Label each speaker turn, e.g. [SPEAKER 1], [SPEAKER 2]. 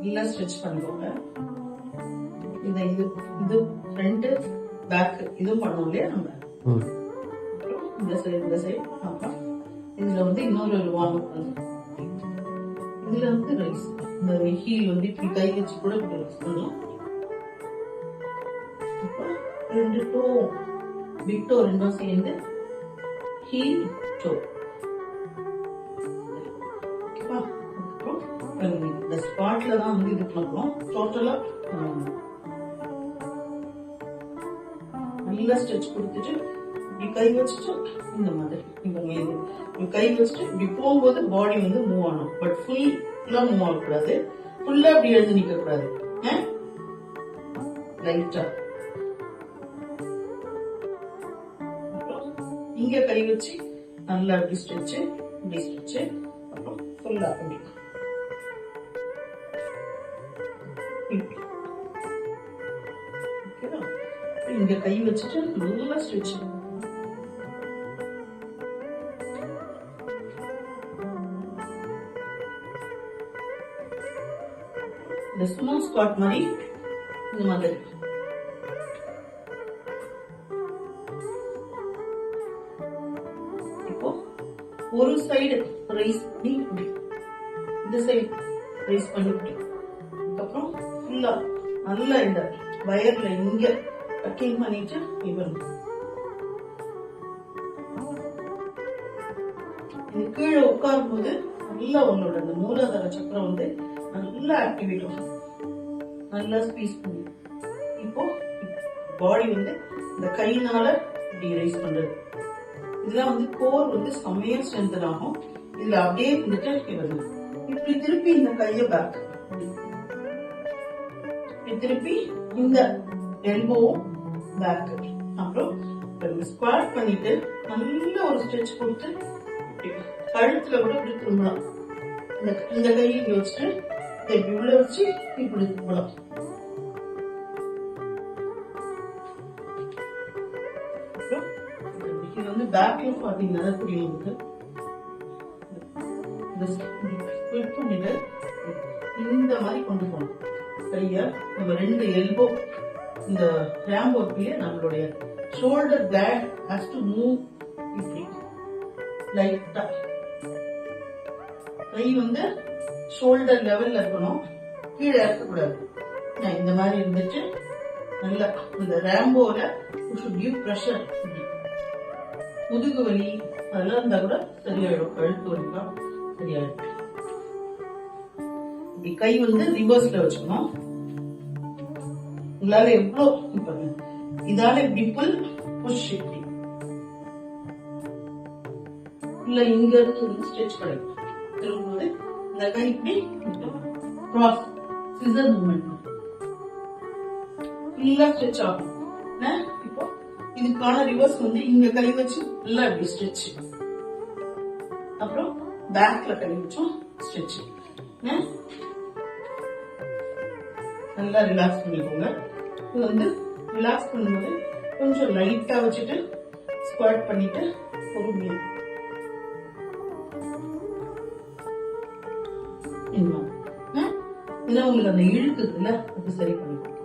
[SPEAKER 1] நல்லா ஸ்ட்ரெச் பண்ணிக்கோங்க. இது ஃப்ரண்ட் பேக் இதுவும் பண்ணுவோம் இல்லையா நம்ம. அப்புறம் இந்த சைடு அப்புறம் இதுல வந்து இன்னொரு வார்ம் அப் வந்து இதுல வந்து ரைஸ் இந்த ஹீல் வந்து இப்படி கை வச்சு கூட இப்படி ரைஸ் பண்ணலாம். அப்புறம் 2 டோ பிக் டோ ரெண்டும் சேர்ந்து ஹீல் டோ. ஓகேவா? அப்புறம் இந்த ஸ்பாட்ல தான் வந்து இது பண்றோம். டோட்டலா நல்லா ஸ்ட்ரெச் கொடுத்துட்டு இப்படி கை வச்சுட்டு இந்த மாதிரி இப்ப கை வச்சுட்டு இப்படி போகும்போது பாடி வந்து மூவ் ஆகணும். பட் ஃபுல்லா மூவ் ஆகக்கூடாது. ஃபுல்லா அப்படி எழுந்து நிக்க கூடாது. லைட்டா இங்க கை வச்சு நல்லா அப்படி ஸ்ட்ரெச் இப்படி ஸ்ட்ரெச் அப்புறம் ஃபுல்லா அப்படி இங்க கை வச்சுட்டு நல்லா ஸ்ட்ரெச். இந்த ஸ்னோ ஸ்குவாட் மாதிரி இந்த மாதிரி இப்போ ஒரு சைடு ரைஸ் பண்ணி இந்த சைடு ரைஸ் பண்ணி அதுக்கப்புறம் ஃபுல்லா நல்லா இந்த வயர்ல இங்க கட்டிங் பண்ணிட்டு இவன் கீழே உட்காரும் போது நல்லா உங்களோட அந்த மூலாதார சக்கரம் வந்து நல்லா ஆக்டிவேட் ஆகும். நல்லா ஸ்பீஸ் பண்ணி இப்போ பாடி வந்து இந்த கையினால இப்படி ரைஸ் பண்றது இதெல்லாம் வந்து கோர் வந்து செம்மையா ஸ்ட்ரென்தன் ஆகும். இதுல அப்படியே வந்துட்டு இப்படி திருப்பி இந்த கைய பேக் திருப்பி இந்த எல்போவும் பேக். அப்புறம் ஸ்குவாட் பண்ணிட்டு நல்ல ஒரு ஸ்ட்ரெச் கொடுத்து கழுத்துல கூட இப்படி திரும்பலாம். இந்த கையை இங்க வச்சுட்டு இப்படி உள்ள வச்சு இப்படி திரும்பலாம். இது வந்து பேக்ல பாத்தீங்கன்னா புரியும். பண்ணிட்டு இந்த மாதிரி கொண்டு போகணும். கைய நம்ம 2 எல்போ இந்த ரேம்போ நம்மளுடைய shoulder blade has to move இப்படி லைட்டா. கை வந்து ஷோல்டர் லெவல்ல இருக்கணும், கீழே இருக்கக்கூடாது. இந்த மாதிரி இருந்துட்டு நல்லா இந்த ரேம்போல பிரஷர் முதுகு வலி அதெல்லாம் இருந்தா கூட சரியாயிடும். கழுத்து வலிலாம் சரியாயிடும். இப்படி கை வந்து ரிவர்ஸ்ல வச்சுக்கணும். உங்களால எவ்வளவு இதால டிம்பிள் புஷ் இப்படி இல்ல இங்க இருந்து ஸ்ட்ரெச் கிடைக்கும். திரும்பும்போது இந்த கை இப்படி கிராஸ் சிசர் மூவ்மெண்ட் ஃபுல்லா ஸ்ட்ரெச் ஆகும். இப்போ இதுக்கான ரிவர்ஸ் வந்து இங்க கை வச்சு நல்லா இப்படி ஸ்ட்ரெச். அப்புறம் பேக்ல கை வச்சோம் ஸ்ட்ரெச். நல்லா ரிலாக்ஸ் பண்ணிக்கோங்க. இது வந்து ரிலாக்ஸ் பண்ணும்போது கொஞ்சம் லைட்டா வச்சுட்டு ஸ்குவாட் பண்ணிட்டு பொறுமையா உங்களுக்கு அந்த இழுக்குதுல அது சரி பண்ணிக்கணும்.